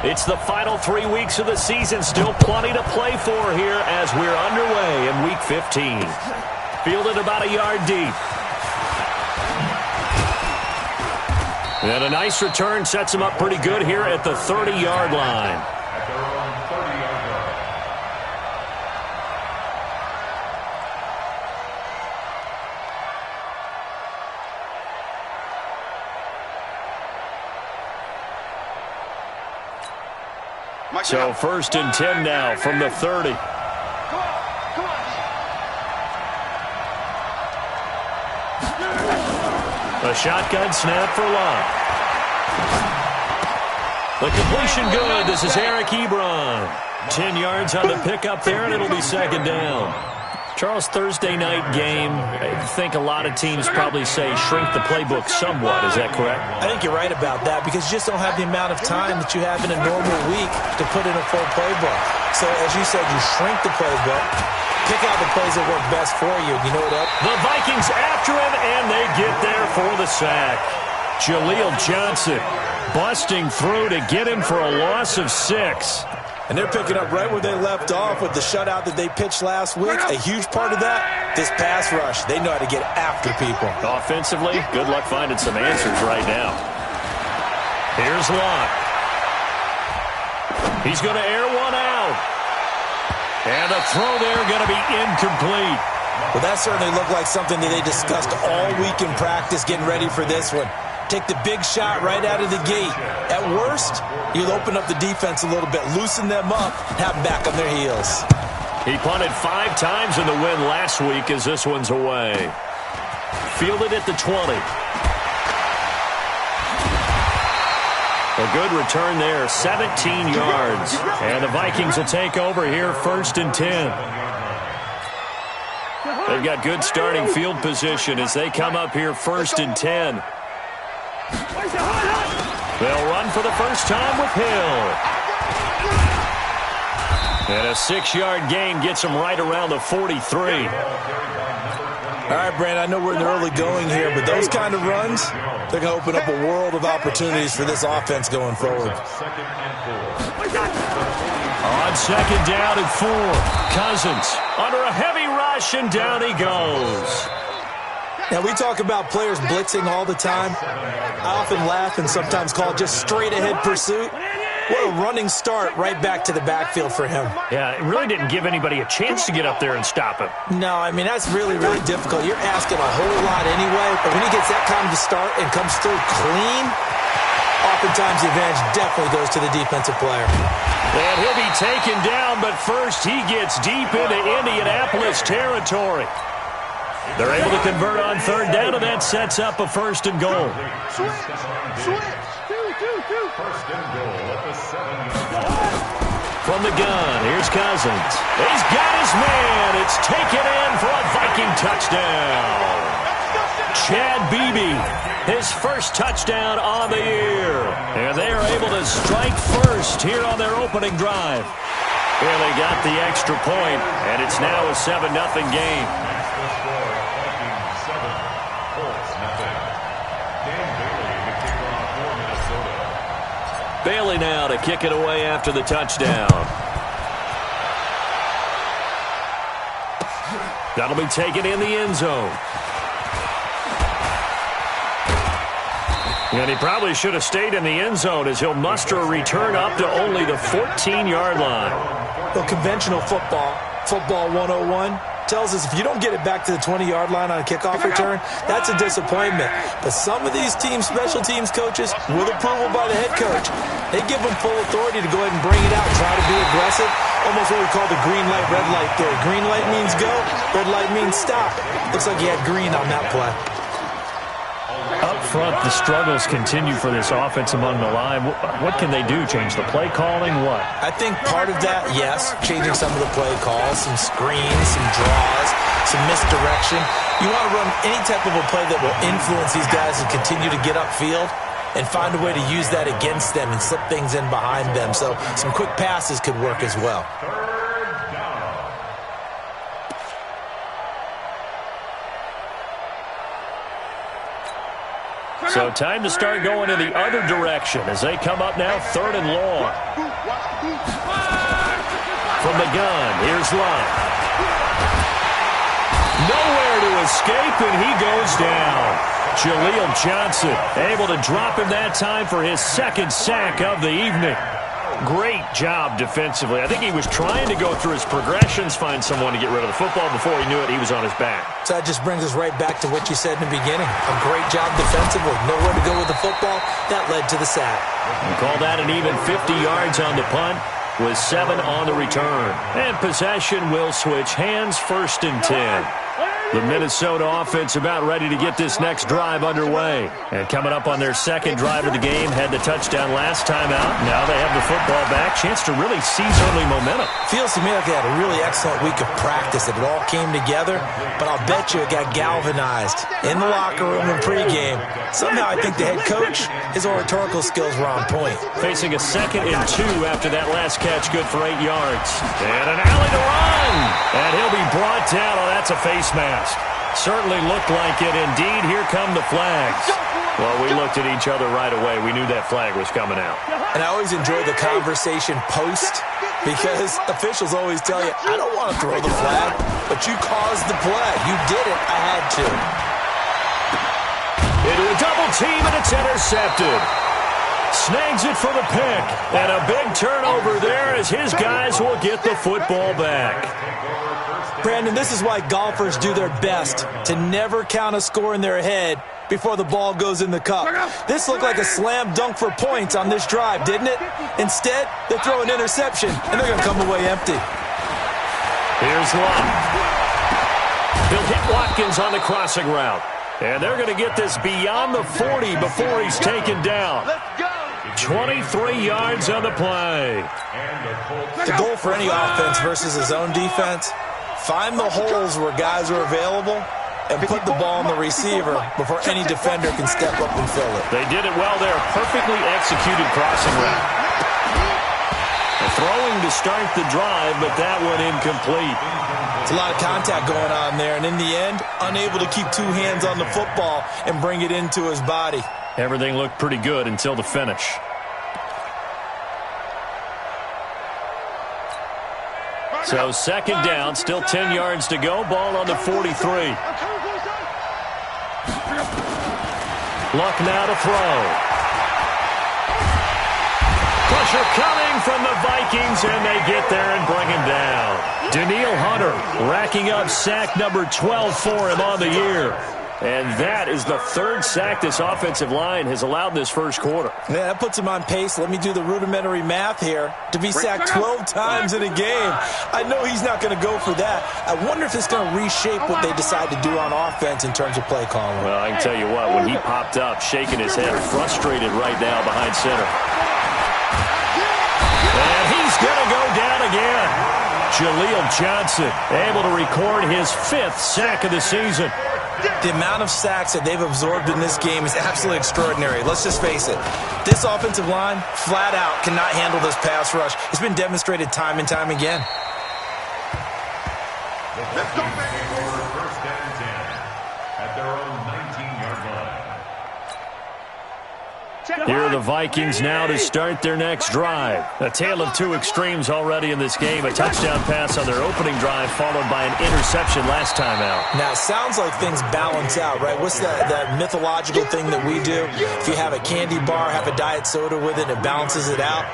It's the final 3 weeks of the season. Still plenty to play for here as we're underway in Week 15. Fielded about a yard deep. And a nice return sets him up pretty good here at the 30-yard line. So 1st and 10 now from the 30. A shotgun snap for Locke. The completion good. This is Eric Ebron. 10 yards on the pickup there, and it'll be 2nd down. Charles, Thursday night game, I think a lot of teams probably say shrink the playbook somewhat. Is that correct? I think you're right about that because you just don't have the amount of time that you have in a normal week to put in a full playbook. So, as you said, you shrink the playbook, pick out the plays that work best for you. You know what? The Vikings after him, and they get there for the sack. Jaleel Johnson busting through to get him for a loss of 6. And they're picking up right where they left off with the shutout that they pitched last week. A huge part of that, this pass rush. They know how to get after people. Offensively, good luck finding some answers right now. Here's Locke. He's going to air one out. And the throw there going to be incomplete. Well, that certainly looked like something that they discussed all week in practice getting ready for this one. Take the big shot right out of the gate. At worst, you'll open up the defense a little bit, loosen them up, have them back on their heels. He punted 5 times in the win last week as this one's away. Fielded at the 20. A good return there, 17 yards. And the Vikings will take over here 1st and 10. They've got good starting field position as they come up here 1st and 10. They'll run for the first time with Hill. And a 6-yard gain gets them right around the 43. All right, Brand, I know we're in the early going here, but those kind of runs, they're going to open up a world of opportunities for this offense going forward. On 2nd down and 4, Cousins under a heavy rush, and down he goes. Now, we talk about players blitzing all the time. I often laugh and sometimes call it just straight-ahead pursuit. What a running start right back to the backfield for him. Yeah, it really didn't give anybody a chance to get up there and stop him. No, I mean, that's really, really difficult. You're asking a whole lot anyway, but when he gets that kind of a start and comes through clean, oftentimes the advantage definitely goes to the defensive player. And he'll be taken down, but first he gets deep into Indianapolis territory. They're able to convert on 3rd down, and that sets up a 1st and goal. From the gun, here's Cousins. He's got his man. It's taken in for a Viking touchdown. Chad Beebe, his first touchdown on the year. And they are able to strike first here on their opening drive. Well, they got the extra point, and it's now a 7-0 game. Bailey now to kick it away after the touchdown. That'll be taken in the end zone. And he probably should have stayed in the end zone as he'll muster a return up to only the 14-yard line. Well, conventional football 101, tells us if you don't get it back to the 20-yard line on a kickoff return, that's a disappointment. But some of these teams, special teams coaches, with approval by the head coach, they give them full authority to go ahead and bring it out, try to be aggressive, almost what we call the green light, red light theory. Green light means go, red light means stop. Looks like he had green on that play. Up front, the struggles continue for this offense among the line. What can they do? Change the play calling? What? I think part of that, yes, changing some of the play calls, some screens, some draws, some misdirection. You want to run any type of a play that will influence these guys and continue to get upfield and find a way to use that against them and slip things in behind them. So some quick passes could work as well. So time to start going in the other direction as they come up now 3rd and long. From the gun, here's Love. Nowhere to escape, and he goes down. Jaleel Johnson able to drop him that time for his 2nd sack of the evening. Great job defensively. I think he was trying to go through his progressions, find someone to get rid of the football. Before he knew it, he was on his back. So that just brings us right back to what you said in the beginning. A great job defensively. Nowhere to go with the football. That led to the sack. We call that an even 50 yards on the punt with 7 on the return. And possession will switch hands, 1st and 10. The Minnesota offense about ready to get this next drive underway. And coming up on their 2nd drive of the game, had the touchdown last time out. Now they have the football back. Chance to really seize early momentum. Feels to me like they had a really excellent week of practice. It all came together, but I'll bet you it got galvanized in the locker room and pregame. Somehow I think the head coach, his oratorical skills were on point. Facing a 2nd and 2 after that last catch, good for 8 yards. And an alley to run. And he'll be brought down. Oh, that's a face mask. Certainly looked like it. Indeed, here come the flags. Well, we looked at each other right away. We knew that flag was coming out. And I always enjoy the conversation post because officials always tell you, I don't want to throw the flag, but you caused the play. You did it. I had to. Into a double team, and it's intercepted. Snags it for the pick. And a big turnover there as his guys will get the football back. Brandon, this is why golfers do their best to never count a score in their head before the ball goes in the cup. This looked like a slam dunk for points on this drive, didn't it? Instead, they throw an interception, and they're going to come away empty. Here's Love. He'll hit Watkins on the crossing route. And they're going to get this beyond the 40 before he's taken down. 23 yards on the play. The goal for any offense versus his own defense, find the holes where guys are available and put the ball on the receiver before any defender can step up and fill it. They did it well there. Perfectly executed crossing route. Throwing to start the drive, but that one incomplete. It's a lot of contact going on there, and in the end, unable to keep 2 hands on the football and bring it into his body. Everything looked pretty good until the finish. So 2nd down, still 10 yards to go. Ball on the 43. Luck now to throw. Pressure coming from the Vikings, and they get there and bring him down. Danielle Hunter racking up sack number 12 for him on the year. And that is the 3rd sack this offensive line has allowed this first quarter. Yeah, that puts him on pace. Let me do the rudimentary math here. To be sacked 12 times in a game, I know he's not going to go for that. I wonder if it's going to reshape what they decide to do on offense in terms of play calling. Well, I can tell you what, when he popped up, shaking his head, frustrated right now behind center. And he's going to go down again. Jaleel Johnson able to record his 5th sack of the season. The amount of sacks that they've absorbed in this game is absolutely extraordinary. Let's just face it. This offensive line, flat out, cannot handle this pass rush. It's been demonstrated time and time again. Let's go, baby. 1st and 10 at their own 19-yard line. Here are the Vikings now to start their next drive. A tale of 2 extremes already in this game. A touchdown pass on their opening drive followed by an interception last time out. Now, it sounds like things balance out, right? What's that mythological thing that we do? If you have a candy bar, have a diet soda with it, it balances it out.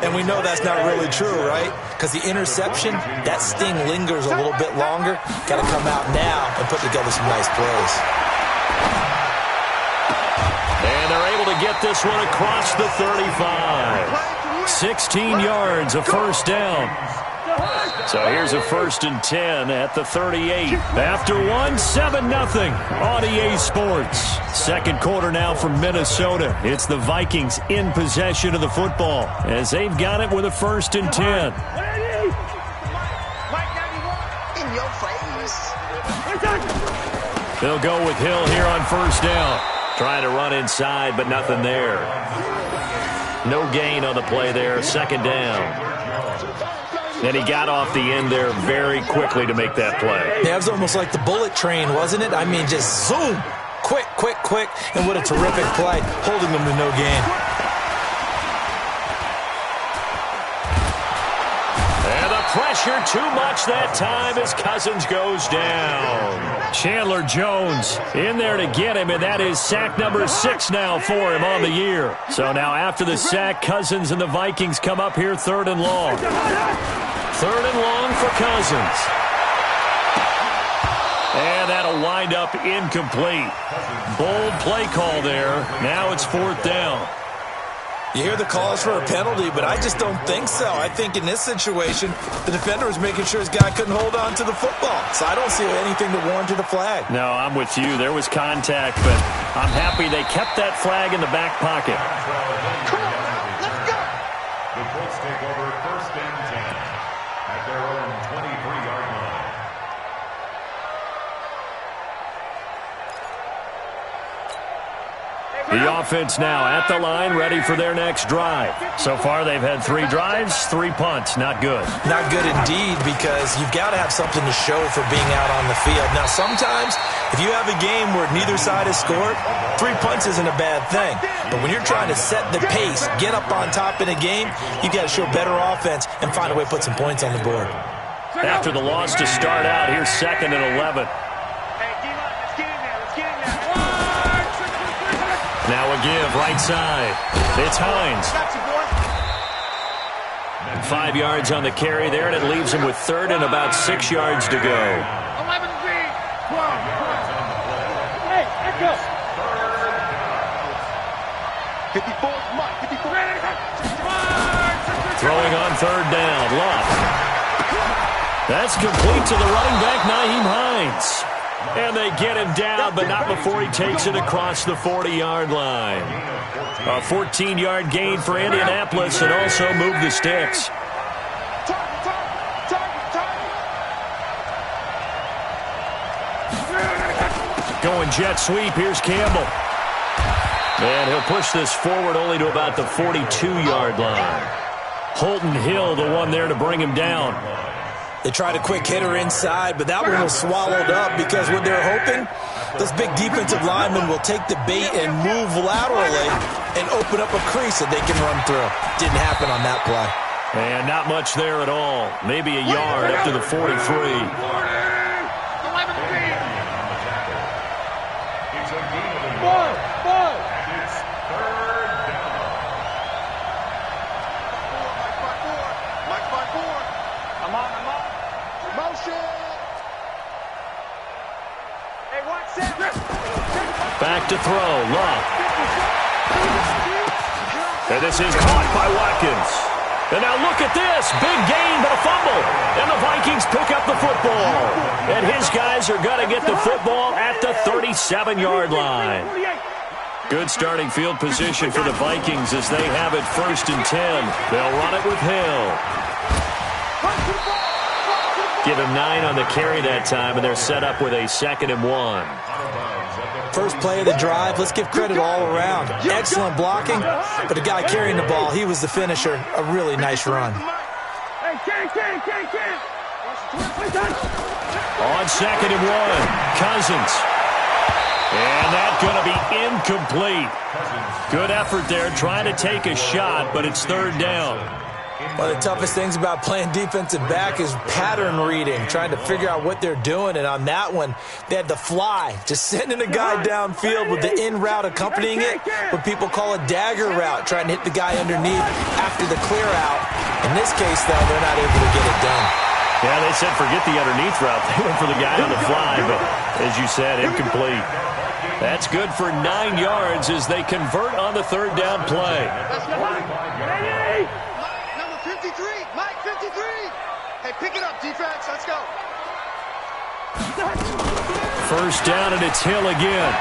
And we know that's not really true, right? Because the interception, that sting lingers a little bit longer. Got to come out now and put together some nice plays. And they're able to get this one across the 35. 16 yards, a 1st down. So here's a 1st and 10 at the 38. After 7-0 on EA Sports. 2nd quarter now from Minnesota. It's the Vikings in possession of the football as they've got it with a 1st and 10. In your face. They'll go with Hill here on 1st down. Trying to run inside, but nothing there. No gain on the play there. 2nd down. And he got off the end there very quickly to make that play. Yeah, it was almost like the bullet train, wasn't it? I mean, just zoom. Quick, and what a terrific play, holding them to no gain. And the pressure too much that time as Cousins goes down. Chandler Jones in there to get him, and that is sack number 6 now for him on the year. So now after the sack, Cousins and the Vikings come up here 3rd and long. 3rd and long for Cousins. And that'll wind up incomplete. Bold play call there. Now it's 4th down. You hear the calls for a penalty, but I just don't think so. I think in this situation, the defender was making sure his guy couldn't hold on to the football. So I don't see anything to warrant a flag. No, I'm with you. There was contact, but I'm happy they kept that flag in the back pocket. Come on, let's go. The Colts take over 1st and 10 at their own 23-yard line. The offense now at the line, ready for their next drive. So far, they've had 3 drives, 3 punts. Not good. Not good indeed, because you've got to have something to show for being out on the field. Now, sometimes, if you have a game where neither side has scored, 3 punts isn't a bad thing. But when you're trying to set the pace, get up on top in a game, you got to show better offense and find a way to put some points on the board. After the loss to start out, here's 2nd and 11. Now a give, right side. It's Hines. 5 yards on the carry there, and it leaves him with 3rd and about 6 yards to go. 11-3. Hey, let's go. 54, Mike, 54. Throwing on 3rd down, Love. That's complete to the running back, Nyheim Hines. And they get him down, but not before he takes it across the 40-yard line. A 14-yard gain for Indianapolis, and also move the sticks. Going jet sweep, here's Campbell. And he'll push this forward only to about the 42-yard line. Holton Hill, the one there to bring him down. They tried a quick hitter inside, but that one was swallowed up because what they're hoping, those big defensive linemen will take the bait and move laterally and open up a crease that they can run through. Didn't happen on that play. And not much there at all. Maybe a yard up to the 43. It's a game of the yard. And it's 3rd down. Mike 5-4. I'm on. Motion. Hey, watch that. Back to throw, Love. And this is caught by Watkins. And now look at this. Big gain, but a fumble. And the Vikings pick up the football. And his guys are going to get the football at the 37-yard line. Good starting field position for the Vikings as they have it 1st and 10. They'll run it with Hill. Give him 9 on the carry that time, and they're set up with a 2nd and 1. First play of the drive, let's give credit all around. Excellent blocking, but the guy carrying the ball, he was the finisher. A really nice run. On 2nd and 1, Cousins. And that's going to be incomplete. Good effort there, trying to take a shot, but it's 3rd down. One of the toughest things about playing defensive back is pattern reading, trying to figure out what they're doing. And on that one, they had the fly, just sending a guy downfield with the in route accompanying it, what people call a dagger route, trying to hit the guy underneath after the clear out. In this case, though, they're not able to get it done. Yeah, they said forget the underneath route. They went for the guy on the fly, but as you said, incomplete. That's good for 9 yards as they convert on the 3rd down play. Number 53, Mike 53. Hey, pick it up, defense. Let's go. 1st down, and it's Hill again.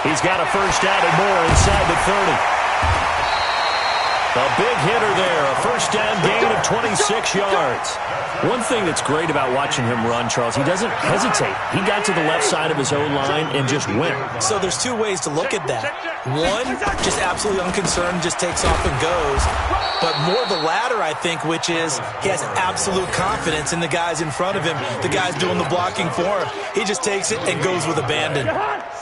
He's got a 1st down and more inside the 30. A big hitter there, a first down gain of 26 yards. One thing that's great about watching him run, Charles, he doesn't hesitate. He got to the left side of his own line and just went. So there's two ways to look at that. One, just absolutely unconcerned, just takes off and goes. But more the latter, I think, which is he has absolute confidence in the guys in front of him, the guys doing the blocking for him. He just takes it and goes with abandon.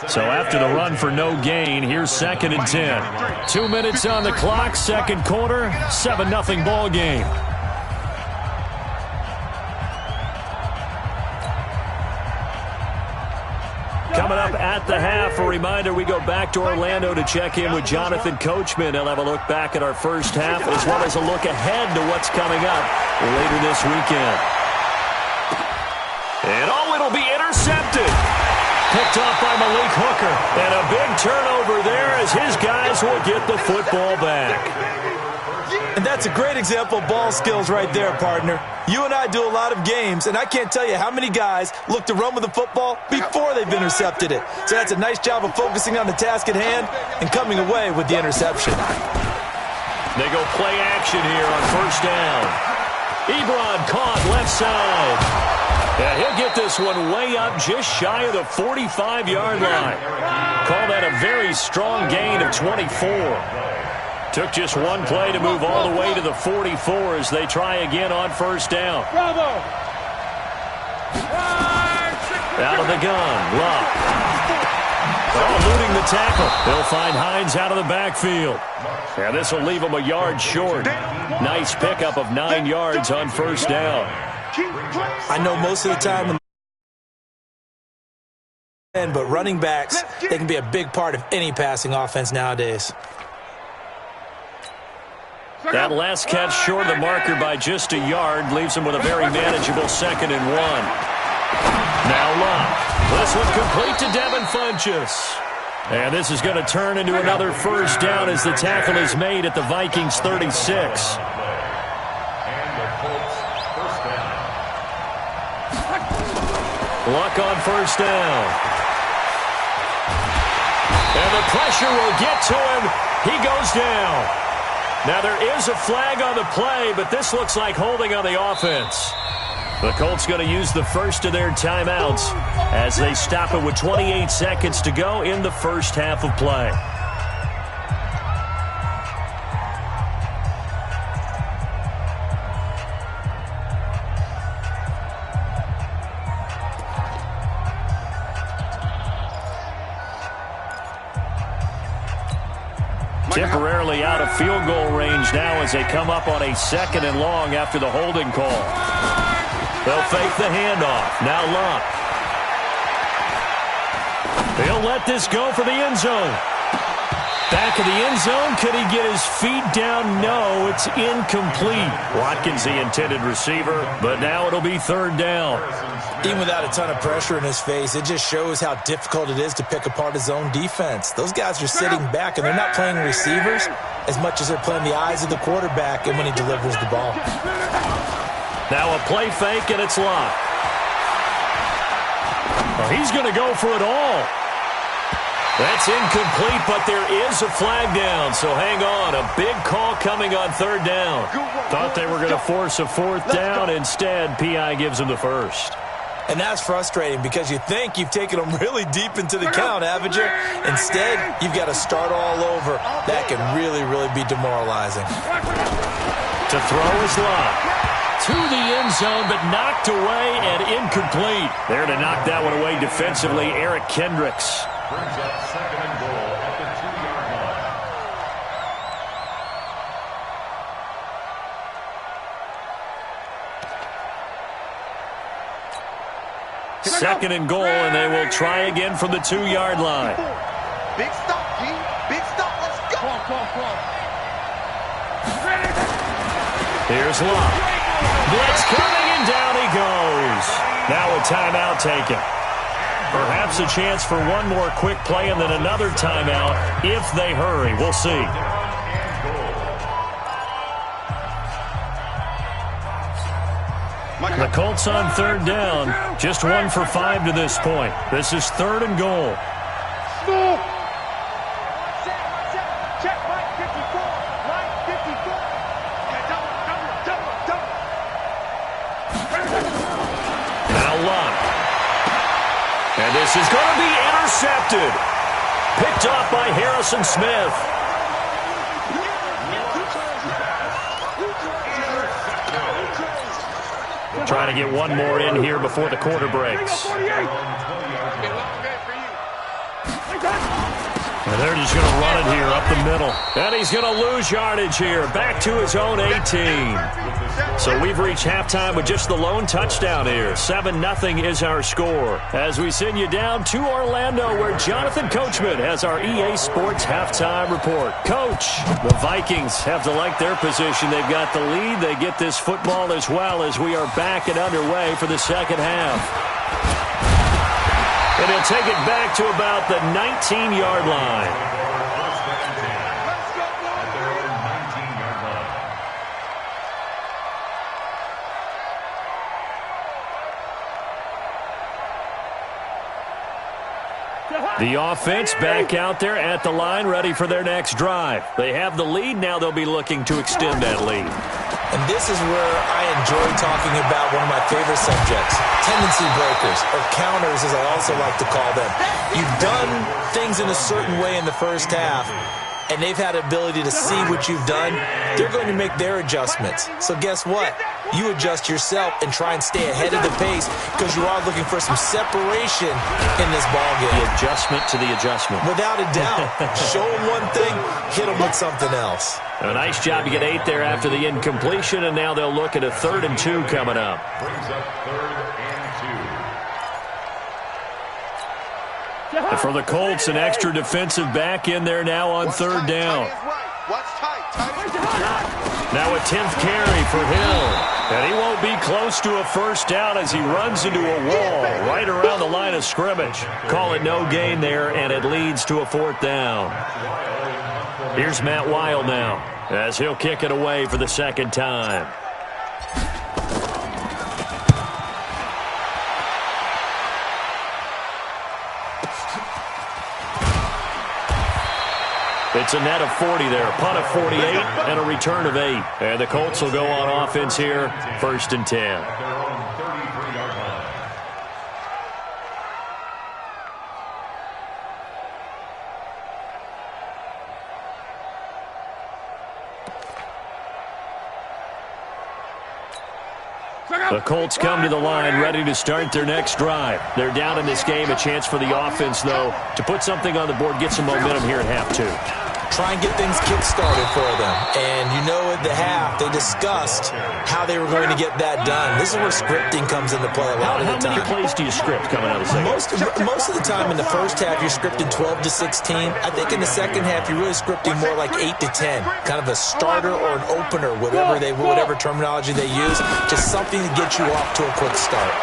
So after the run for no gain, here's 2nd and 10. 2 minutes on the clock, second quarter, 7-0 ball game. Coming up at the half, a reminder, we go back to Orlando to check in with Jonathan Coachman. He'll have a look back at our first half as well as a look ahead to what's coming up later this weekend. And it'll be intercepted. Picked off by Malik Hooker. And a big turnover there as his guys will get the football back. And that's a great example of ball skills right there, partner. You and I do a lot of games, and I can't tell you how many guys look to run with the football before they've intercepted it. So that's a nice job of focusing on the task at hand and coming away with the interception. They go play action here on first down. Ebron caught left side. Yeah, he'll get this one way up just shy of the 45-yard line. Call that a very strong gain of 24. Took just one play to move all the way to the 44 as they try again on first down. Out of the gun, Love. Eluding the tackle. They'll find Hines out of the backfield. Yeah, this will leave them a yard short. Nice pickup of 9 yards on first down. I know most of the time, but running backs, they can be a big part of any passing offense nowadays. That last catch short of the marker by just a yard leaves him with a very manageable 2nd and 1. Now Love. This one complete to Devin Funchess. And this is going to turn into another first down as the tackle is made at the Vikings 36. Luck on first down. And the pressure will get to him. He goes down. Now, there is a flag on the play, but this looks like holding on the offense. The Colts going to use the first of their timeouts as they stop it with 28 seconds to go in the first half of play. Temporarily out of field goal range now as they come up on a 2nd and long after the holding call. They'll fake the handoff. Now Love. He'll let this go for the end zone. Back of the end zone. Could he get his feet down? No, it's incomplete. Watkins, the intended receiver, but now it'll be 3rd down. Even without a ton of pressure in his face, it just shows how difficult it is to pick apart his own defense. Those guys are sitting back, and they're not playing receivers as much as they're playing the eyes of the quarterback and when he delivers the ball. Now a play fake, and it's Love. Well, he's going to go for it all. That's incomplete, but there is a flag down, so hang on. A big call coming on 3rd down. Thought they were going to force a 4th down. Instead, P.I. gives them the first. And that's frustrating because you think you've taken them really deep into the count, haven't you? Instead, you've got to start all over. That can really, really be demoralizing. To throw is Love. To the end zone, but knocked away and incomplete. There to knock that one away defensively, Eric Kendricks. Brings up 2nd and goal at the 2-yard line. 2nd and goal, and they will try again from the 2-yard line. Big stop, G. Big stop. Let's go. Come on. Here's Love. Blitz coming, and down he goes. Now a timeout taken. Perhaps a chance for one more quick play and then another timeout if they hurry. We'll see. The Colts on 3rd down. Just 1 for 5 to this point. This is 3rd and goal. Check, Mike 54. Mike 54. is going to be intercepted. Picked off by Harrison Smith. Trying to get one more in here before the quarter breaks. And they're just going to run it here up the middle. And he's going to lose yardage here. Back to his own 18. So we've reached halftime with just the lone touchdown here. 7-0 is our score. As we send you down to Orlando, where Jonathan Coachman has our EA Sports halftime report. Coach, the Vikings have to like their position. They've got the lead. They get this football as well as we are back and underway for the second half. And he'll take it back to about the 19-yard line. The offense back out there at the line, ready for their next drive. They have the lead. Now they'll be looking to extend that lead. And this is where I enjoy talking about one of my favorite subjects, tendency breakers, or counters as I also like to call them. You've done things in a certain way in the first half, and they've had the ability to see what you've done. They're going to make their adjustments. So guess what? You adjust yourself and try and stay ahead of the pace because you are looking for some separation in this ballgame. The adjustment to the adjustment. Without a doubt. Show them one thing, hit them with something else. A nice job to get 8 there after the incompletion, and now they'll look at a 3rd and 2 coming up. Brings up 3rd and 2. And for the Colts, an extra defensive back in there now on 3rd down. Now a 10th carry for Hill. And he won't be close to a first down as he runs into a wall right around the line of scrimmage. Call it no gain there, and it leads to a 4th down. Here's Matt Weil now as he'll kick it away for the 2nd time. It's a net of 40 there, punt of 48, and a return of 8. And the Colts will go on offense here, 1st and 10. The Colts come to the line ready to start their next drive. They're down in this game. A chance for the offense, though, to put something on the board, get some momentum here at half 2. Try and get things kick-started for them. And you know at the half, they discussed how they were going to get that done. This is where scripting comes into play a lot of the time. How many plays do you script coming out of the second? Most of the time in the first half, you're scripting 12 to 16. I think in the second half, you're really scripting more like 8 to 10. Kind of a starter or an opener, whatever terminology they use. Just something to get you off to a quick start.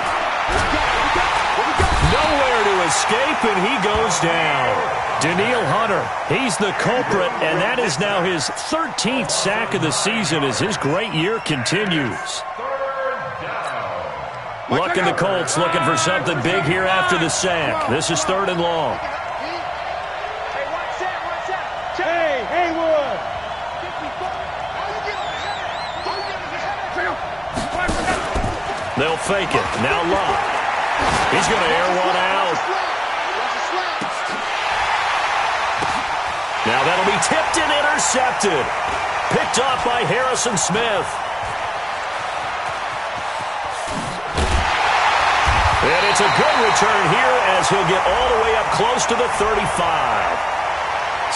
Nowhere to escape, and he goes down. Daniil Hunter, he's the culprit, and that is now his 13th sack of the season as his great year continues. Luck in the Colts looking for something big here after the sack. This is 3rd and long. Hey, Haywood! They'll fake it. Now Luck. He's going to air one out. Now that'll be tipped and intercepted. Picked off by Harrison Smith. And it's a good return here as he'll get all the way up close to the 35.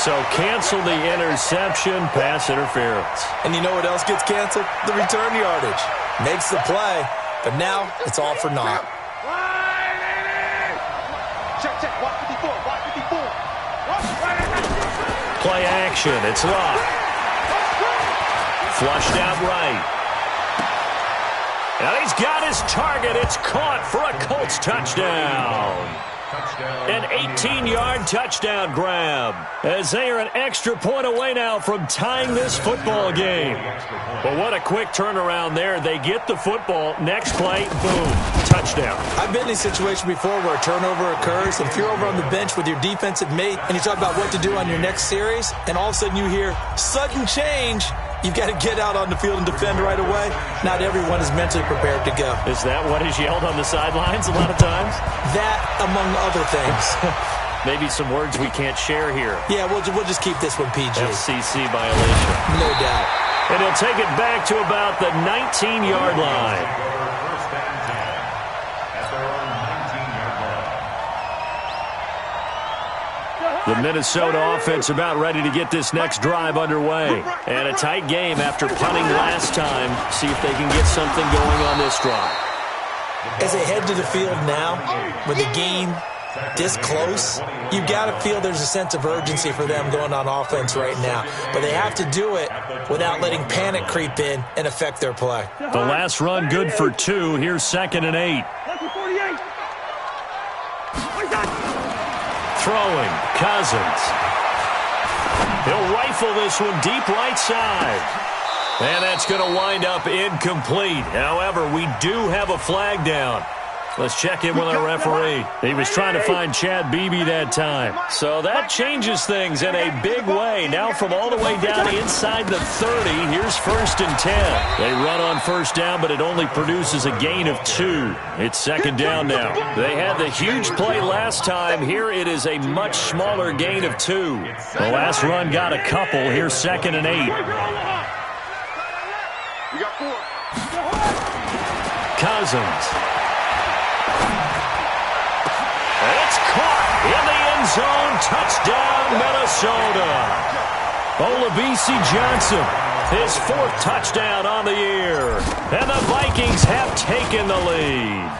So cancel the interception, pass interference. And you know what else gets canceled? The return yardage. Makes the play, but now it's all for naught. Check, watch 54, watch 54. Play action, it's Luck. Flushed out right. And he's got his target. It's caught for a Colts touchdown. An 18-yard touchdown grab as they are an extra point away now from tying this football game. But what a quick turnaround there. They get the football. Next play, boom, touchdown. I've been in a situation before where a turnover occurs, and if you're over on the bench with your defensive mate and you talk about what to do on your next series, and all of a sudden you hear sudden change, You've got to get out on the field and defend right away. Not everyone is mentally prepared to go. Is that what is yelled on the sidelines a lot of times? That, among other things. Maybe some words we can't share here. Yeah, we'll just keep this one PG. FCC violation. No doubt. And he'll take it back to about the 19-yard line. First and 10 at their own 19-yard line. The Minnesota offense about ready to get this next drive underway. And a tight game after punting last time. See if they can get something going on this drive. As they head to the field now, with the game this close, you got to feel there's a sense of urgency for them going on offense right now. But they have to do it without letting panic creep in and affect their play. The last run good for 2. Here's 2nd and 8. Throwing, Cousins. He'll rifle this one deep right side. And that's going to wind up incomplete. However, we do have a flag down. Let's check in with our referee. He was trying to find Chad Beebe that time. So that changes things in a big way. Now from all the way down inside the 30, here's 1st and 10. They run on first down, but it only produces a gain of 2. It's 2nd down now. They had the huge play last time. Here it is a much smaller gain of 2. The last run got a couple. Here's 2nd and 8. Cousins. It's caught in the end zone. Touchdown, Minnesota. Olabisi Johnson, his 4th touchdown on the year. And the Vikings have taken the lead.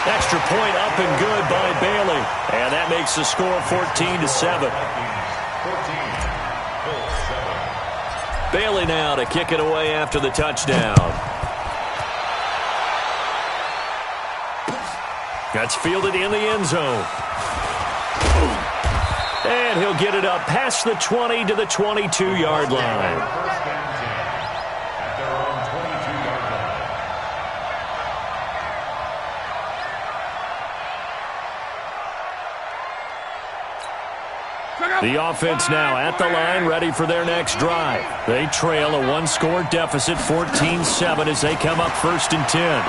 Extra point up and good by Bailey. And that makes the score 14-7. Bailey now to kick it away after the touchdown. That's fielded in the end zone. And he'll get it up past the 20 to the 22-yard line. First and 10 at their own 22-yard line. The offense now at the line, ready for their next drive. They trail a 1-score deficit, 14-7, as they come up 1st and 10.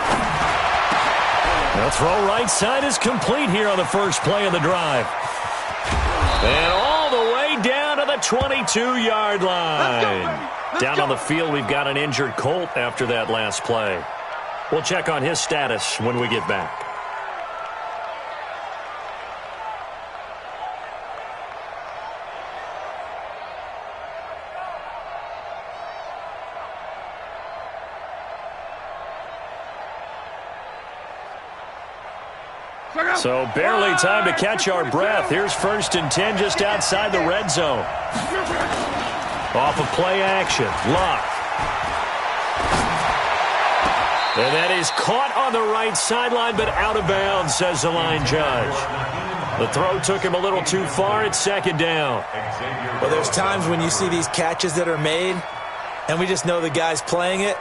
The throw right side is complete here on the first play of the drive. And all the way down to the 22-yard line. Down on the field, we've got an injured Colt after that last play. We'll check on his status when we get back. So barely time to catch our breath. Here's 1st and 10 just outside the red zone. Off of play action. Luck. And that is caught on the right sideline, but out of bounds, says the line judge. The throw took him a little too far. It's 2nd down. Well, there's times when you see these catches that are made, and we just know the guys playing it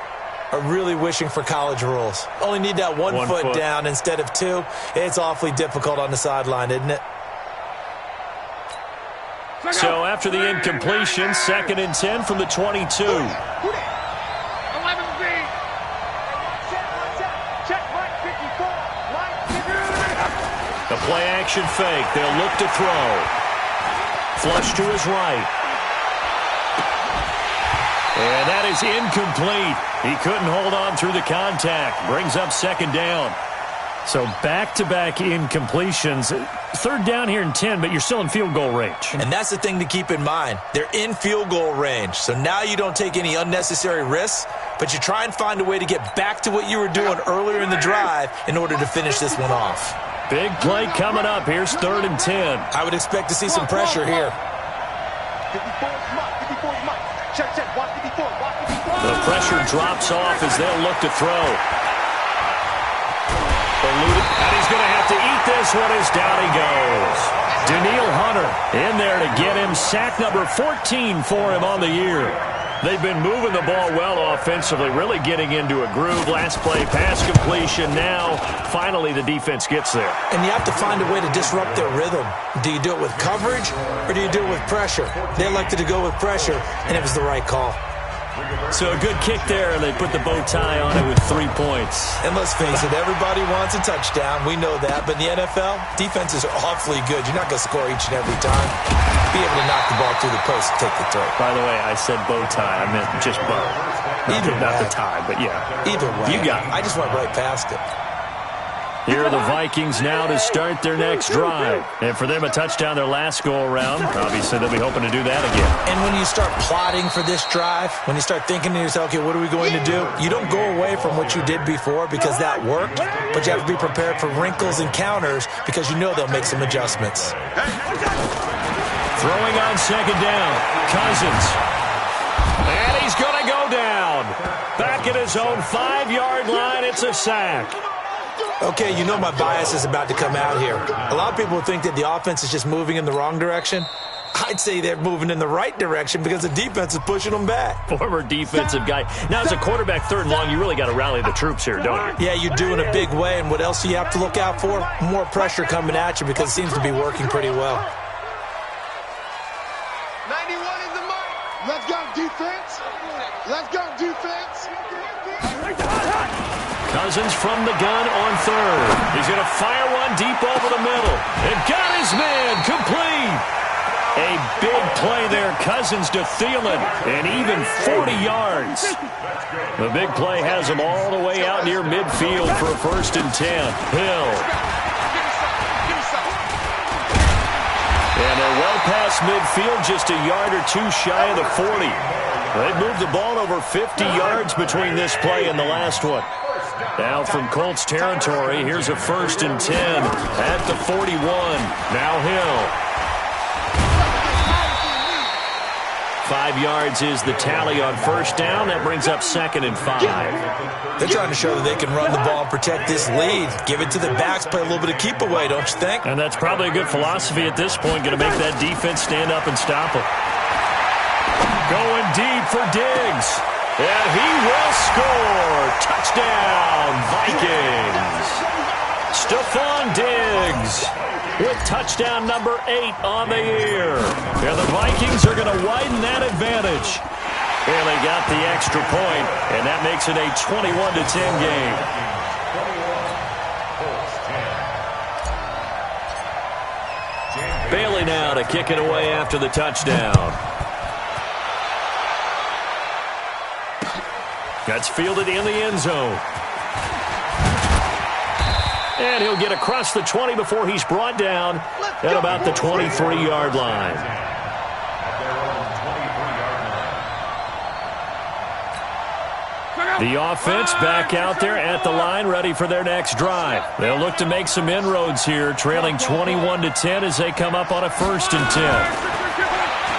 are really wishing for college rules. Only need that one foot down instead of 2. It's awfully difficult on the sideline, isn't it? So after the incompletion, 2nd and 10 from the 22. The play action fake. They'll look to throw. Flush to his right. And that is incomplete. He couldn't hold on through the contact. Brings up 2nd down. So back-to-back incompletions. 3rd down here and 10, but you're still in field goal range. And that's the thing to keep in mind. They're in field goal range. So now you don't take any unnecessary risks, but you try and find a way to get back to what you were doing earlier in the drive in order to finish this one off. Big play coming up. Here's 3rd and 10. I would expect to see some pressure here. The pressure drops off as they'll look to throw. And he's going to have to eat this one as down he goes. Daniil Hunter in there to get him. Sack number 14 for him on the year. They've been moving the ball well offensively, really getting into a groove. Last play, pass completion. Now, finally, the defense gets there. And you have to find a way to disrupt their rhythm. Do you do it with coverage or do you do it with pressure? They elected to go with pressure, and it was the right call. So a good kick there, and they put the bow tie on it with 3 points. And let's face it, everybody wants a touchdown. We know that. But in the NFL, defenses are awfully good. You're not going to score each and every time. Be able to knock the ball through the post and take the throw. By the way, I said bow tie. I meant just bow. Not the tie, but yeah. Either way. You got it. I just went right past it. Here are the Vikings now to start their next drive. And for them, a touchdown their last go-around. Obviously, they'll be hoping to do that again. And when you start plotting for this drive, when you start thinking to yourself, okay, what are we going to do? You don't go away from what you did before because that worked, but you have to be prepared for wrinkles and counters because you know they'll make some adjustments. Throwing on second down, Cousins. And he's going to go down. Back at his own 5-yard line, it's a sack. Okay, you know my bias is about to come out here. A lot of people think that the offense is just moving in the wrong direction. I'd say they're moving in the right direction because the defense is pushing them back. Former defensive guy. Now, as a quarterback, third and long, you really got to rally the troops here, don't you? Yeah, you do in a big way. And what else do you have to look out for? More pressure coming at you because it seems to be working pretty well. 91 is the mark. Let's go, defense. Let's go, defense. Cousins from the gun on third. He's going to fire one deep over the middle. And got his man complete. A big play there. Cousins to Thielen. And even 40 yards. The big play has him all the way out near midfield for a 1st and 10. Hill. And they're well past midfield, just a yard or two shy of the 40. They've moved the ball over 50 yards between this play and the last one. Now from Colts territory, here's a 1st and 10 at the 41. Now Hill. 5 yards is the tally on 1st down. That brings up 2nd and 5. They're trying to show that they can run the ball and protect this lead. Give it to the backs, play a little bit of keep away, don't you think? And that's probably a good philosophy at this point. Going to make that defense stand up and stop them. Going deep for Diggs. And he will score. Touchdown, Vikings. Stephon Diggs with touchdown number 8 on the year. And the Vikings are going to widen that advantage. And they got the extra point, and that makes it a 21-10 game. Bailey now to kick it away after the touchdown. That's fielded in the end zone. And he'll get across the 20 before he's brought down at about the 23-yard line. The offense back out there at the line, ready for their next drive. They'll look to make some inroads here, trailing 21-10 as they come up on a 1st and 10.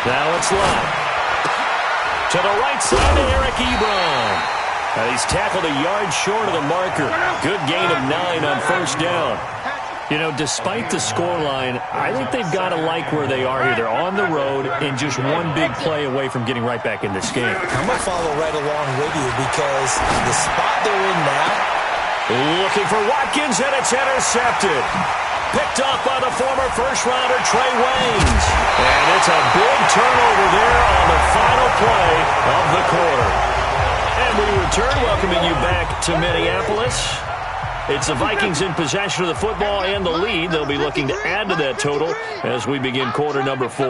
Now it's Lott. To the right side to Eric Ebron. And he's tackled a yard short of the marker. Good gain of 9 on 1st down. You know, despite the scoreline, I think they've got to like where they are here. They're on the road and just one big play away from getting right back in this game. I'm going to follow right along with you because the spot they're in now. Looking for Watkins, and it's intercepted. Picked up by the former first-rounder Trey Waynes. And it's a big turnover there on the final play of the quarter. And we return, welcoming you back to Minneapolis. It's the Vikings in possession of the football and the lead. They'll be looking to add to that total as we begin quarter number 4.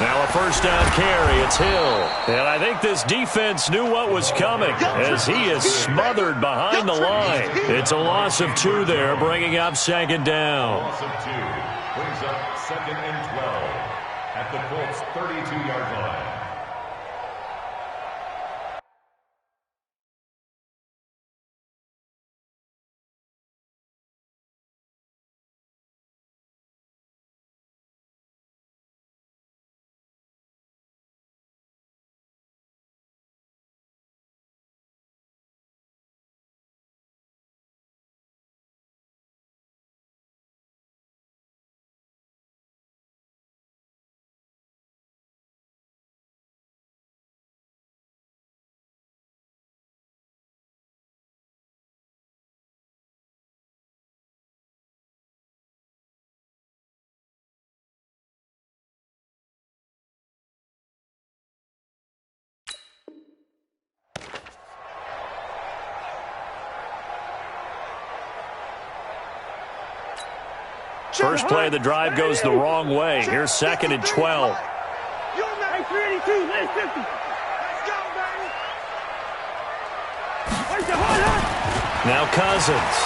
Now a 1st down carry. It's Hill. And I think this defense knew what was coming as he is smothered behind the line. It's a loss of 2 there, bringing up 2nd down. Loss of 2 brings up 2nd and 12 at the Colts' 32-yard line. First play of the drive goes the wrong way. Here's 2nd and 12. Now Cousins.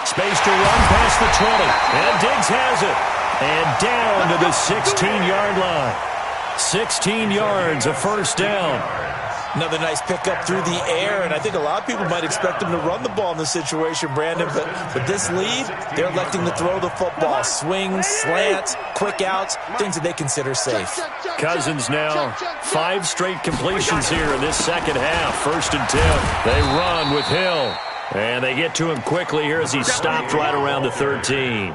Space to run past the 20. And Diggs has it. And down to the 16-yard line. 16 yards, a first down. Another nice pickup through the air, and I think a lot of people might expect him to run the ball in this situation, Brandon, but with this lead, they're electing to throw the football. Swings, slants, quick outs, things that they consider safe. Cousins now 5 straight completions here in this second half. 1st and 10. They run with Hill, and they get to him quickly here as he's stopped right around the 13.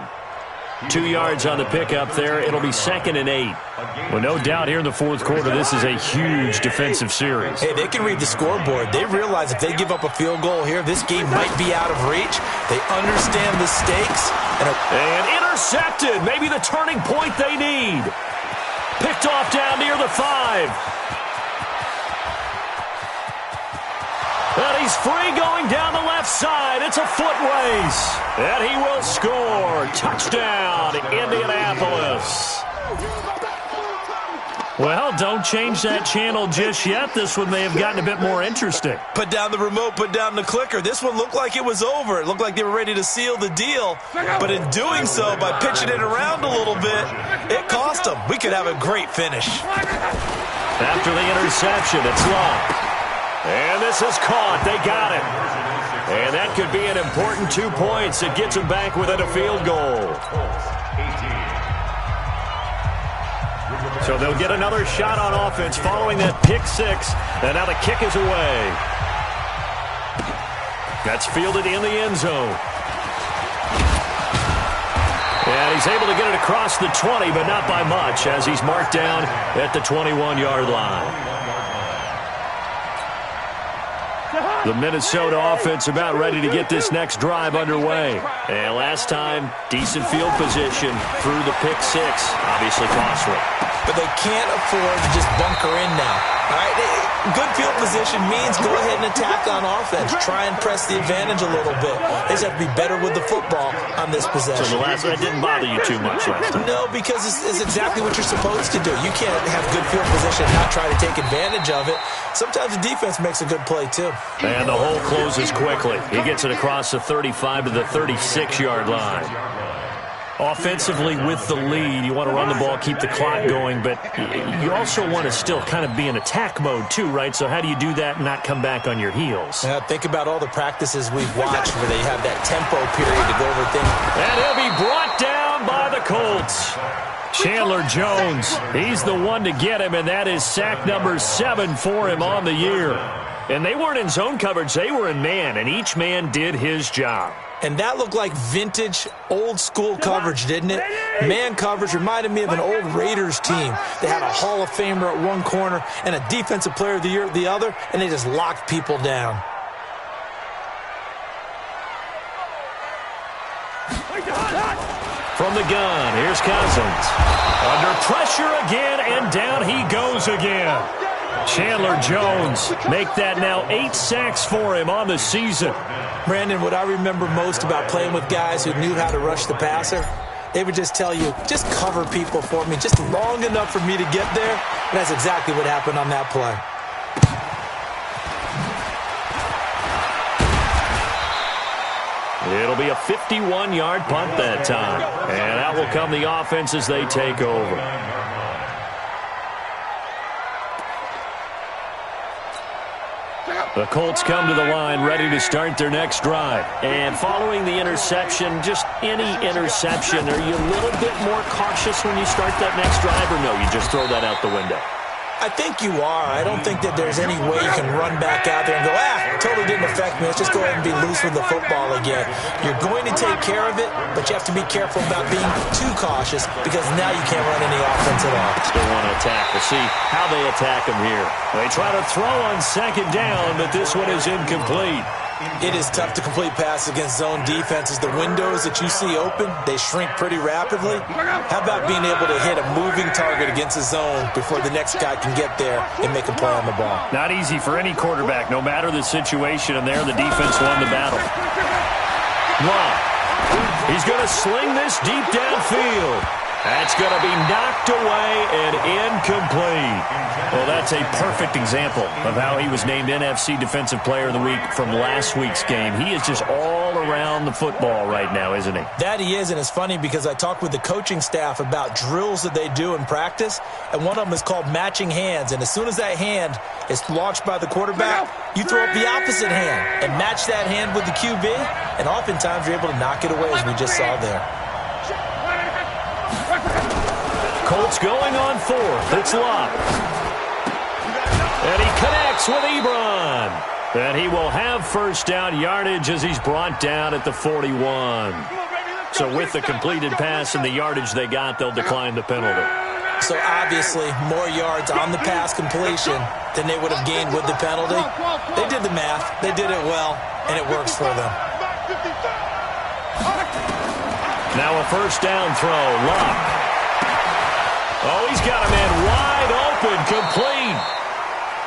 2 yards on the pickup there. It'll be 2nd and 8. Well, no doubt here in the fourth quarter, this is a huge defensive series. Hey, they can read the scoreboard. They realize if they give up a field goal here, this game might be out of reach. They understand the stakes. And intercepted. Maybe the turning point they need. Picked off down near the 5. And he's free going down the left side. It's a foot race. And he will score. Touchdown, Indianapolis. Well, don't change that channel just yet. This one may have gotten a bit more interesting. Put down the remote, put down the clicker. This one looked like it was over. It looked like they were ready to seal the deal. But in doing so, by pitching it around a little bit, it cost them. We could have a great finish. After the interception, it's Love. And this is caught. They got it. And that could be an important 2 points. It gets them back within a field goal. So they'll get another shot on offense following that pick 6. And now the kick is away. That's fielded in the end zone. And he's able to get it across the 20, but not by much, as he's marked down at the 21-yard line. The Minnesota offense about ready to get this next drive underway. And last time, decent field position through the pick 6. Obviously costly. But they can't afford to just bunker in now. All right, good field position means go ahead and attack on offense. Try and press the advantage a little bit. They just have to be better with the football on this possession. So the last one didn't bother you too much last time? No, because it's exactly what you're supposed to do. You can't have good field position and not try to take advantage of it. Sometimes the defense makes a good play, too. And the hole closes quickly. He gets it across the 35 to the 36-yard line. Offensively with the lead, you want to run the ball, keep the clock going, but you also want to still kind of be in attack mode too, right? So how do you do that and not come back on your heels? Think about all the practices we've watched where they have that tempo period to go over things. And he'll be brought down by the Colts. Chandler Jones, he's the one to get him, and that is sack number 7 for him on the year. And they weren't in zone coverage, they were in man, and each man did his job. And that looked like vintage, old-school coverage, didn't it? Man coverage reminded me of an old Raiders team. They had a Hall of Famer at one corner and a Defensive Player of the Year at the other, and they just locked people down. From the gun, here's Cousins. Under pressure again, and down he goes again. Chandler Jones make that now 8 sacks for him on the season. Brandon, what I remember most about playing with guys who knew how to rush the passer, they would just tell you, just cover people for me, just long enough for me to get there. And that's exactly what happened on that play. It'll be a 51-yard punt that time. And out will come the offense as they take over. The Colts come to the line ready to start their next drive. And following the interception, just any interception, are you a little bit more cautious when you start that next drive, or no, you just throw that out the window? I think you are. I don't think that there's any way you can run back out there and go, totally didn't affect me. Let's just go ahead and be loose with the football again. You're going to take care of it, but you have to be careful about being too cautious because now you can't run any offense at all. Still want to attack. We'll see how they attack him here. They try to throw on second down, but this one is incomplete. It is tough to complete passes against zone defenses. The windows that you see open, they shrink pretty rapidly. How about being able to hit a moving target against a zone before the next guy can get there and make a play on the ball? Not easy for any quarterback, no matter the situation, and there the defense won the battle. Long. He's going to sling this deep downfield. That's going to be knocked away and incomplete. Well, that's a perfect example of how he was named NFC Defensive Player of the Week from last week's game. He is just all around the football right now, isn't he? That he is, and it's funny because I talked with the coaching staff about drills that they do in practice, and one of them is called matching hands. And as soon as that hand is launched by the quarterback, you throw up the opposite hand and match that hand with the QB, and oftentimes you're able to knock it away, as we just saw there. Colts going on fourth. It's Locke. And he connects with Ebron. And he will have first down yardage as he's brought down at the 41. So with the completed pass and the yardage they got, they'll decline the penalty. So obviously more yards on the pass completion than they would have gained with the penalty. They did the math. They did it well, and it works for them. Now a first down throw. Locke. Oh, he's got a man wide open, complete.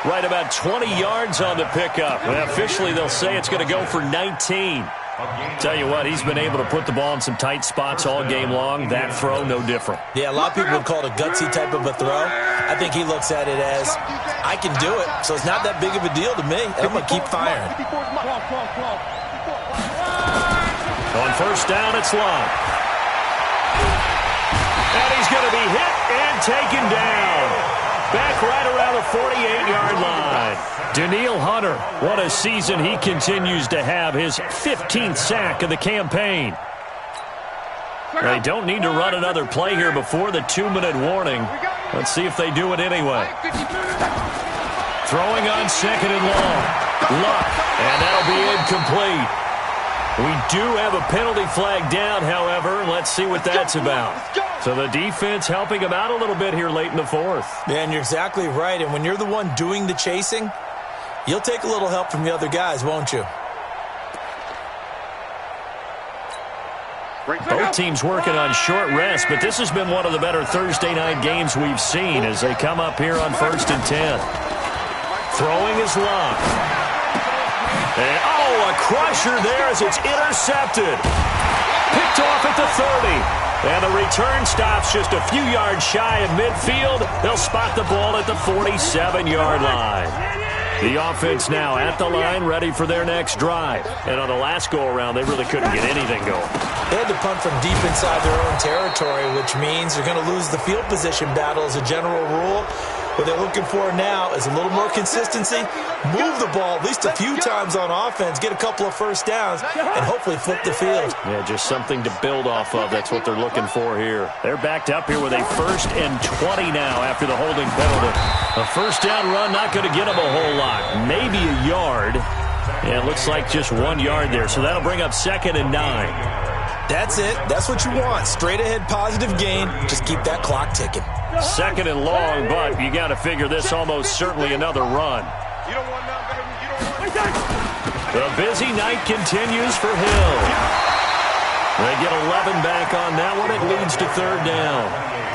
Right about 20 yards on the pickup. Well, officially, they'll say it's going to go for 19. Tell you what, he's been able to put the ball in some tight spots all game long. That throw, no different. Yeah, a lot of people would call it a gutsy type of a throw. I think he looks at it as, I can do it, so it's not that big of a deal to me, and I'm going to keep firing. On first down, it's Locke. And he's going to be hit and taken down. Back right around the 48-yard line. Danielle Hunter, what a season he continues to have. His 15th sack of the campaign. They don't need to run another play here before the 2-minute warning. Let's see if they do it anyway. Throwing on second and long. Luck, and that'll be incomplete. We do have a penalty flag down, however. Let's see what that's about. So the defense helping him out a little bit here late in the fourth. Yeah, and you're exactly right. And when you're the one doing the chasing, you'll take a little help from the other guys, won't you? Both teams working on short rest, but this has been one of the better Thursday night games we've seen as they come up here on 1st and 10. Throwing is Locke. And, a crusher there as it's intercepted. Picked off at the 30. And the return stops just a few yards shy of midfield. They'll spot the ball at the 47-yard line. The offense now at the line, ready for their next drive. And on the last go-around, they really couldn't get anything going. They had to punt from deep inside their own territory, which means they're going to lose the field position battle as a general rule. What they're looking for now is a little more consistency, move the ball at least a few times on offense, get a couple of first downs, and hopefully flip the field. Yeah, just something to build off of. That's what they're looking for here. They're backed up here with a 1st and 20 now after the holding penalty. A first down run not going to get them a whole lot. Maybe a yard. Yeah, it looks like just 1 yard there, so that'll bring up 2nd and 9. That's it. That's what you want. Straight ahead positive gain. Just keep that clock ticking. 2nd and long, but you got to figure this almost certainly another run. The busy night continues for Hill. They get 11 back on that one. It leads to 3rd down.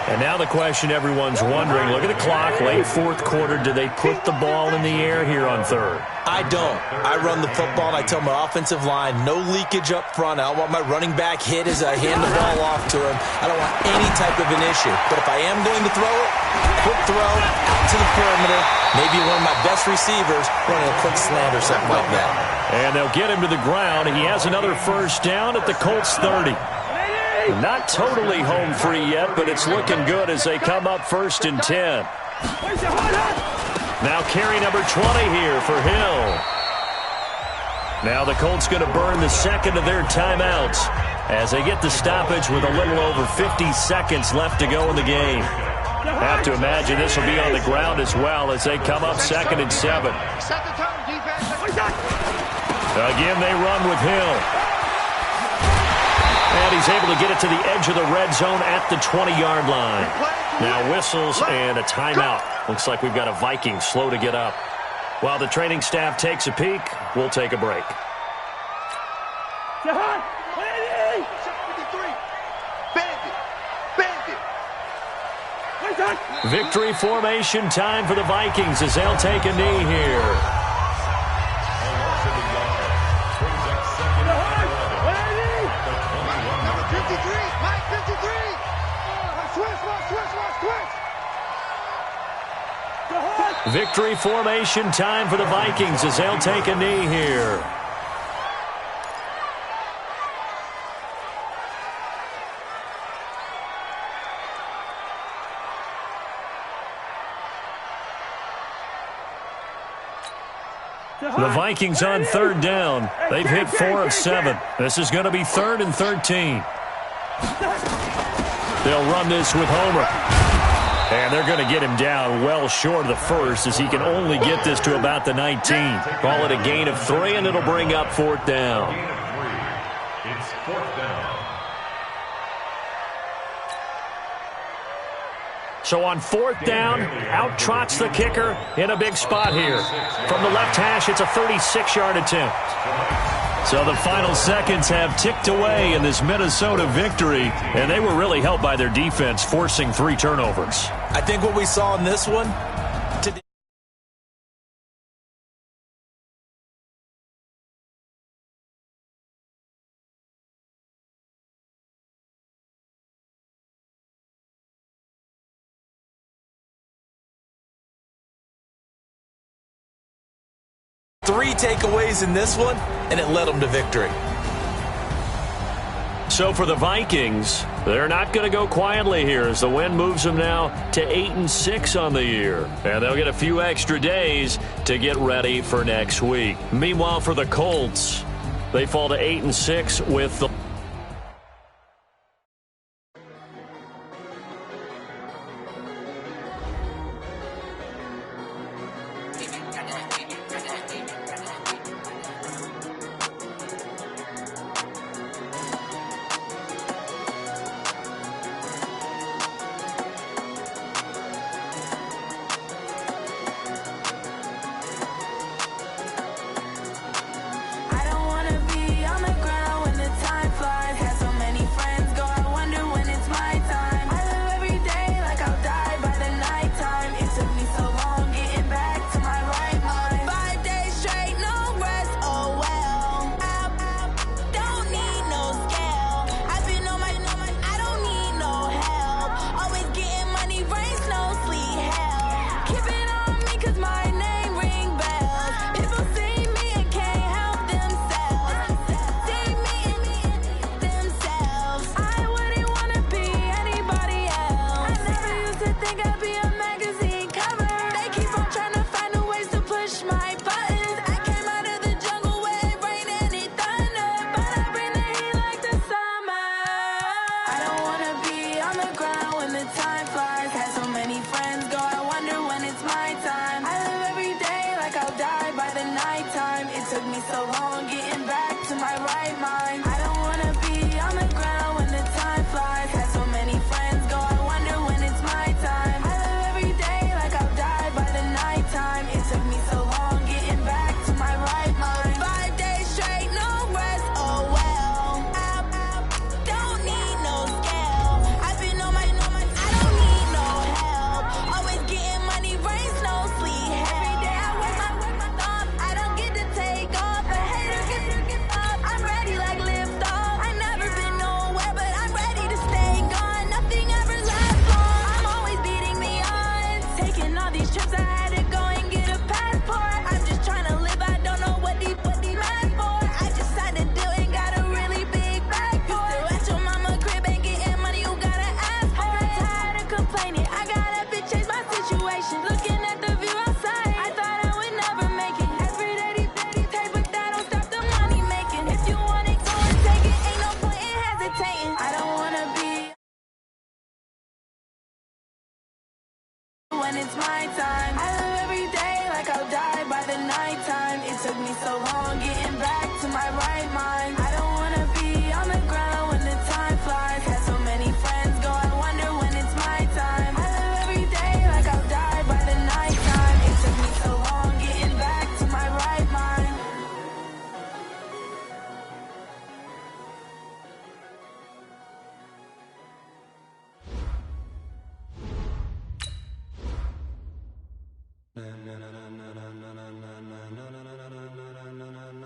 And now the question everyone's wondering, look at the clock, late 4th quarter. Do they put the ball in the air here on 3rd? I don't. I run the football, and I tell my offensive line, no leakage up front. I don't want my running back hit as I hand the ball off to him. I don't want any type of an issue. But if I am going to throw it, quick throw, out to the perimeter, maybe one of my best receivers running a quick slant or something like that. And they'll get him to the ground. He has another first down at the Colts 30. Not totally home free yet, but it's looking good as they come up 1st and 10. Now carry number 20 here for Hill. Now the Colts going to burn the 2nd of their timeouts as they get the stoppage with a little over 50 seconds left to go in the game. Have to imagine this will be on the ground as well as they come up 2nd and 7. Again, they run with Hill. And he's able to get it to the edge of the red zone at the 20-yard line. Now whistles and a timeout. Looks like we've got a Viking slow to get up. While the training staff takes a peek, we'll take a break. Victory formation time for the Vikings as they'll take a knee here. Victory formation time for the Vikings as they'll take a knee here. The Vikings on third down. They've hit 4 of 7. This is going to be 3rd and 13. They'll run this with Homer. And they're going to get him down well short of the first as he can only get this to about the 19. Call it a gain of 3, and it'll bring up 4th down. Gain of 3. It's 4th down. So on 4th down, out trots the kicker in a big spot here. From the left hash, it's a 36-yard attempt. So the final seconds have ticked away in this Minnesota victory, and they were really helped by their defense, forcing 3 turnovers. I think what we saw in this one today. Three takeaways in this one, and it led them to victory. So for the Vikings, they're not going to go quietly here as the win moves them now to 8-6 on the year. And they'll get a few extra days to get ready for next week. Meanwhile, for the Colts, they fall to 8-6 with the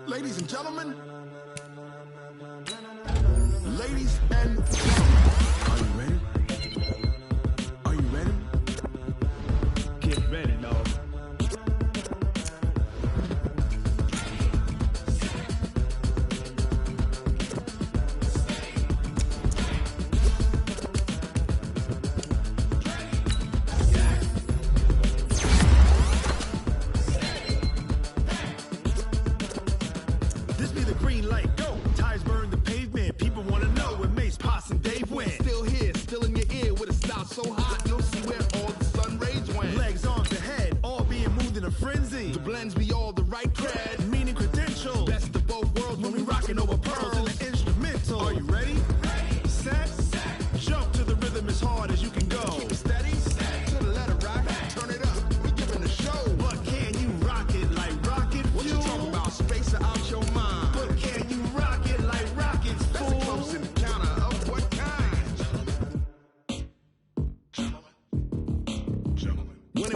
Ladies and gentlemen, ladies and gentlemen, are you ready? Are you ready? Get ready, dog.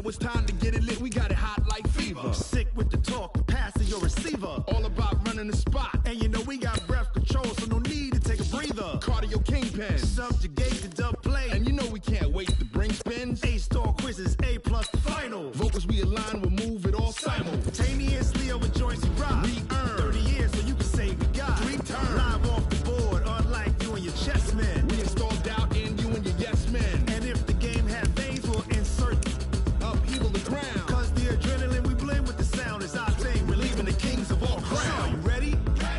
it's time to get it lit. We got it hot like fever. Sick with the talk, passing your receiver. All about running the spot. And you know we got breath control, so no need to take a breather. Cardio kingpin, subjugate the dub play. And you know we can't wait to bring spins. A-star quizzes, A+ the final. Vocals we align, we'll move it all simultaneously over joints you rock. We earn 30 years, so you can say we got 3 turns. Live off the board, unlike you and your chess men. We install doubt in you and your yes men. And if the game had veins, we'll insert upheaval the ground. Cause the adrenaline we blend with the sound is our thing. We're leaving the kings of all crowns. So are you ready?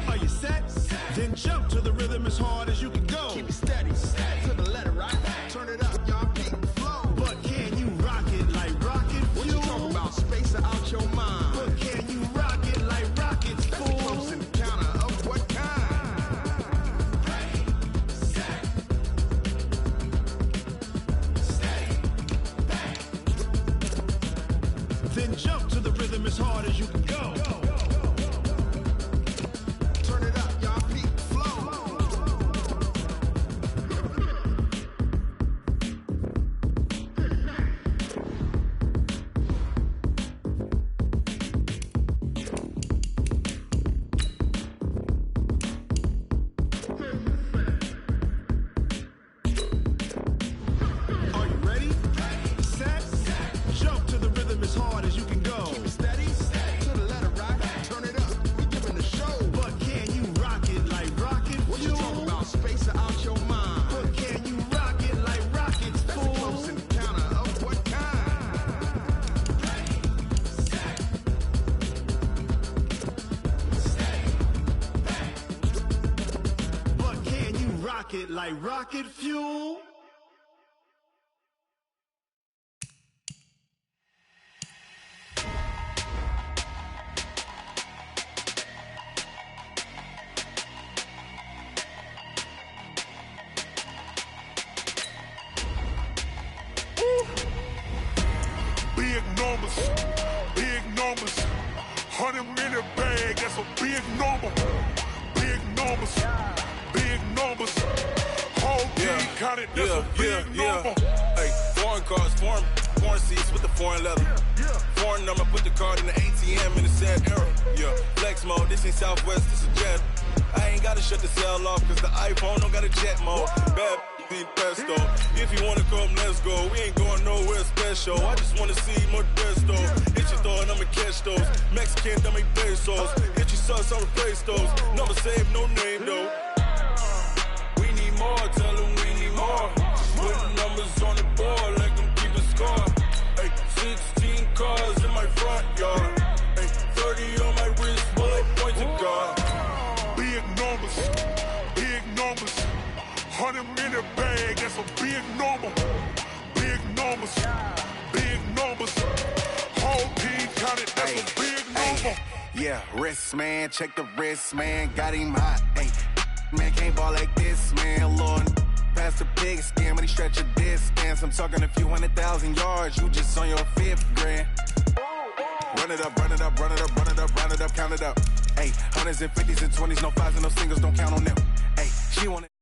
Are you set? Then jump to the rhythm as hard as you can go. Keep it steady, to the letter, right? Turn it up, y'all keep the flow. But can you rock it like rocket fuel? What you talking about? Space out your mind. But can you rock it like rockets, fool? That's a close encounter of what kind? Then jump to the rhythm as hard as you can go. Turn it up, y'all keep the flow. Are you ready? Set? Jump to the rhythm as hard as you can go. Keep it steady, to the letter, right? Turn it up, we giving the show. But can you rock it like rocket fuel? What you talking about? Space out your mind. But can you rock it like rockets, fool? That's a close encounter of what kind? But can you rock it like rocket fuel? Big numbers, big numbers. 100-minute bag, that's a big number. Big numbers, big numbers. Whole team counted, that's a big number. Hey, foreign cars, foreign seats with the foreign leather. Foreign number, put the card in the ATM in the sad era. Yeah, flex mode, this ain't Southwest, this a jet. I ain't gotta shut the cell off, cause the iPhone don't got a jet mode. Bad need pesto. If you wanna come, let's go. We ain't going nowhere special. I just wanna see Modesto. Hit your thought, I'ma catch those. Mexican, that make pesos. Hit your sus, I'll replace those. Number saved, no name though. We need more, tell them we need more. Putting numbers on the board like I'm keeping score. Hey, 16 cars in my front yard. Hey, 30 on my wrist, bullet point to God. Big numbers, big numbers. 100-minute bag, that's a big number. Big numbers, big numbers. Whole team counted, that's a big number. Yeah, wrist man, check the wrist man, got him hot. Ay, man can't ball like this, man. Lord, past the pig skin, but he stretch a distance. I'm talking a few 100,000 yards, you just on your 5th grand. Run it up, run it up, run it up, run it up, run it up, count it up. Ay, 100s and 50s and 20s, no 5s and no singles, don't count on them. Ay, she want it.